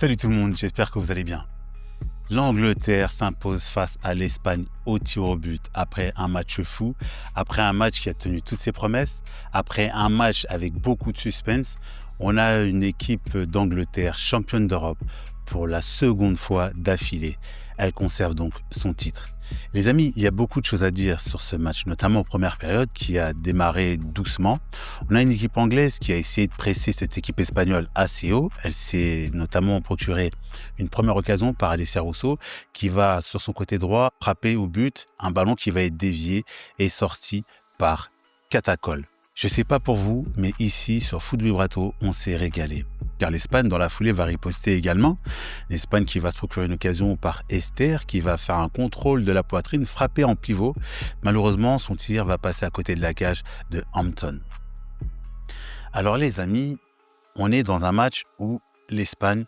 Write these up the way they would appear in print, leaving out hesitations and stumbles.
Salut tout le monde, j'espère que vous allez bien. L'Angleterre s'impose face à l'Espagne au tir au but après un match fou, après un match qui a tenu toutes ses promesses, après un match avec beaucoup de suspense. On a une équipe d'Angleterre championne d'Europe pour la seconde fois d'affilée. Elle conserve donc son titre. Les amis, il y a beaucoup de choses à dire sur ce match, notamment en première période qui a démarré doucement. On a une équipe anglaise qui a essayé de presser cette équipe espagnole assez haut. Elle s'est notamment procuré une première occasion par Alessia Russo qui va sur son côté droit frapper au but un ballon qui va être dévié et sorti par Catacol. Je ne sais pas pour vous, mais ici, sur Foot Vibrato, on s'est régalé. Car l'Espagne, dans la foulée, va riposter également. L'Espagne qui va se procurer une occasion par Esther, qui va faire un contrôle de la poitrine, frapper en pivot. Malheureusement, son tir va passer à côté de la cage de Hampton. Alors les amis, on est dans un match où l'Espagne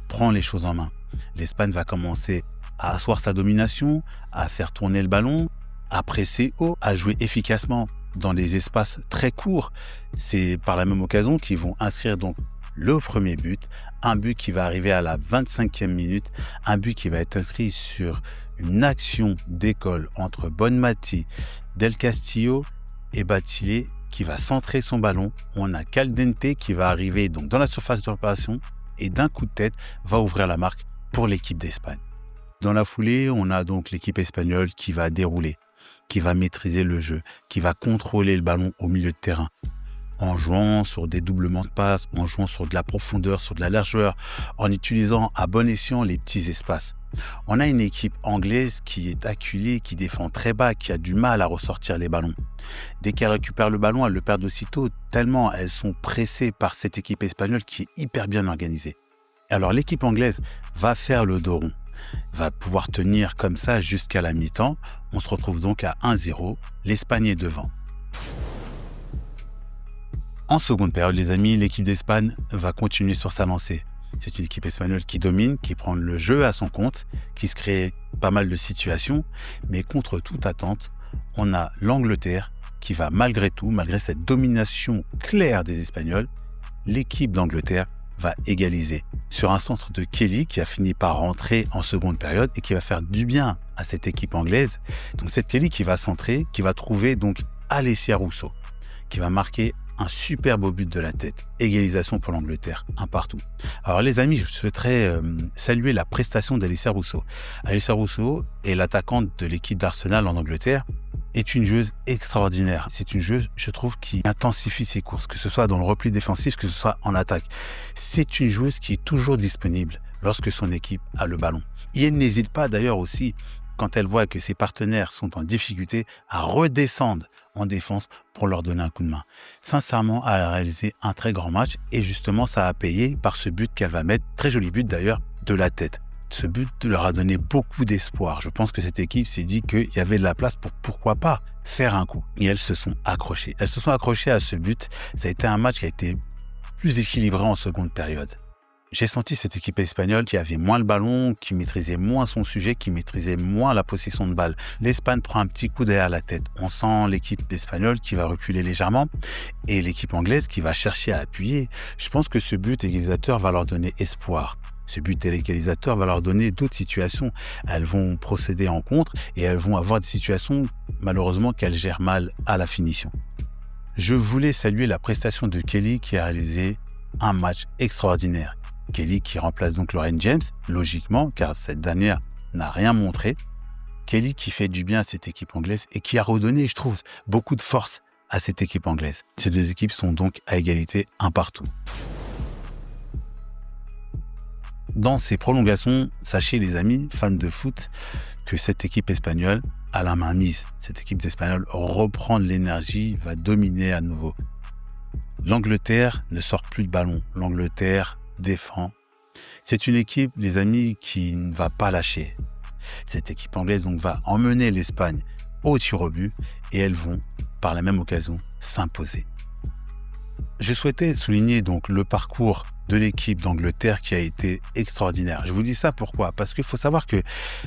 prend les choses en main. L'Espagne va commencer à asseoir sa domination, à faire tourner le ballon, à presser haut, à jouer efficacement dans des espaces très courts. C'est par la même occasion qu'ils vont inscrire donc le premier but, un but qui va arriver à la 25e minute, un but qui va être inscrit sur une action d'école entre Bonmati, Del Castillo et Batile qui va centrer son ballon. On a Caldente qui va arriver donc dans la surface de réparation et d'un coup de tête va ouvrir la marque pour l'équipe d'Espagne. Dans la foulée, on a donc l'équipe espagnole qui va dérouler, qui va maîtriser le jeu, qui va contrôler le ballon au milieu de terrain, en jouant sur des doublements de passes, en jouant sur de la profondeur, sur de la largeur, en utilisant à bon escient les petits espaces. On a une équipe anglaise qui est acculée, qui défend très bas, qui a du mal à ressortir les ballons. Dès qu'elle récupère le ballon, elle le perd aussitôt, tellement elles sont pressées par cette équipe espagnole qui est hyper bien organisée. Alors l'équipe anglaise va faire le dos rond, va pouvoir tenir comme ça jusqu'à la mi-temps. On se retrouve donc à 1-0, l'Espagne est devant. En seconde période, les amis, l'équipe d'Espagne va continuer sur sa lancée. C'est une équipe espagnole qui domine, qui prend le jeu à son compte, qui se crée pas mal de situations, mais contre toute attente, on a l'Angleterre qui va malgré tout, malgré cette domination claire des Espagnols, l'équipe d'Angleterre va égaliser sur un centre de Kelly qui a fini par rentrer en seconde période et qui va faire du bien à cette équipe anglaise. Donc c'est Kelly qui va centrer, qui va trouver donc Alessia Russo, qui va marquer un super beau but de la tête. Égalisation pour l'Angleterre, un partout. Alors les amis, je souhaiterais saluer la prestation d'Alessia Russo. Alessia Russo est l'attaquante de l'équipe d'Arsenal en Angleterre, est une joueuse extraordinaire. C'est une joueuse, je trouve, qui intensifie ses courses, que ce soit dans le repli défensif, que ce soit en attaque. C'est une joueuse qui est toujours disponible lorsque son équipe a le ballon. Et elle n'hésite pas d'ailleurs aussi, quand elle voit que ses partenaires sont en difficulté, à redescendre en défense pour leur donner un coup de main. Sincèrement, elle a réalisé un très grand match et justement, ça a payé par ce but qu'elle va mettre, très joli but d'ailleurs, de la tête. Ce but leur a donné beaucoup d'espoir. Je pense que cette équipe s'est dit qu'il y avait de la place pour pourquoi pas faire un coup. Et elles se sont accrochées. Elles se sont accrochées à ce but. Ça a été un match qui a été plus équilibré en seconde période. J'ai senti cette équipe espagnole qui avait moins le ballon, qui maîtrisait moins son sujet, qui maîtrisait moins la possession de balle. L'Espagne prend un petit coup derrière la tête. On sent l'équipe espagnole qui va reculer légèrement et l'équipe anglaise qui va chercher à appuyer. Je pense que ce but égalisateur va leur donner espoir. Ce but égalisateur va leur donner d'autres situations. Elles vont procéder en contre et elles vont avoir des situations, malheureusement, qu'elles gèrent mal à la finition. Je voulais saluer la prestation de Kelly qui a réalisé un match extraordinaire. Kelly qui remplace donc Lauren James, logiquement, car cette dernière n'a rien montré. Kelly qui fait du bien à cette équipe anglaise et qui a redonné, je trouve, beaucoup de force à cette équipe anglaise. Ces deux équipes sont donc à égalité, un partout. Dans ces prolongations, sachez les amis, fans de foot, que cette équipe espagnole a la main mise. Cette équipe espagnole reprend de l'énergie, va dominer à nouveau. L'Angleterre ne sort plus de ballon. L'Angleterre défend. C'est une équipe, les amis, qui ne va pas lâcher. Cette équipe anglaise donc va emmener l'Espagne au tir au but et elles vont, par la même occasion, s'imposer. Je souhaitais souligner donc le parcours de l'équipe d'Angleterre qui a été extraordinaire. Je vous dis ça pourquoi ? Parce qu'il faut savoir que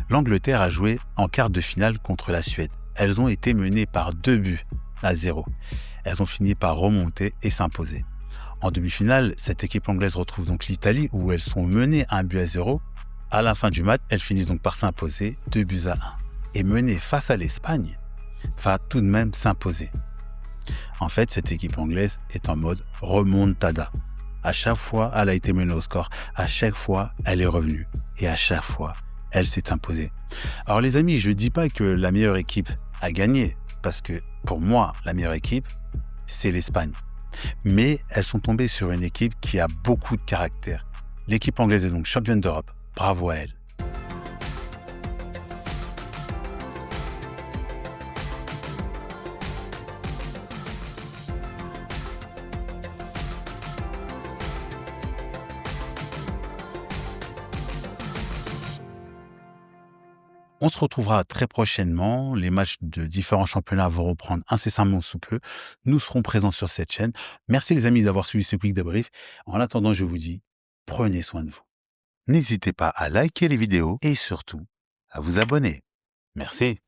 l'Angleterre a joué en quart de finale contre la Suède. Elles ont été menées par 2-0. Elles ont fini par remonter et s'imposer. En demi-finale, cette équipe anglaise retrouve donc l'Italie où elles sont menées 1-0. À la fin du match, elles finissent donc par s'imposer 2-1. Et menées face à l'Espagne, va tout de même s'imposer. En fait, cette équipe anglaise est en mode remontada. À chaque fois, elle a été menée au score. À chaque fois, elle est revenue. Et à chaque fois, elle s'est imposée. Alors les amis, je ne dis pas que la meilleure équipe a gagné, parce que pour moi, la meilleure équipe, c'est l'Espagne. Mais elles sont tombées sur une équipe qui a beaucoup de caractère. L'équipe anglaise est donc championne d'Europe. Bravo à elle. On se retrouvera très prochainement. Les matchs de différents championnats vont reprendre incessamment sous peu. Nous serons présents sur cette chaîne. Merci les amis d'avoir suivi ce quick débrief. En attendant, je vous dis, prenez soin de vous. N'hésitez pas à liker les vidéos et surtout à vous abonner. Merci.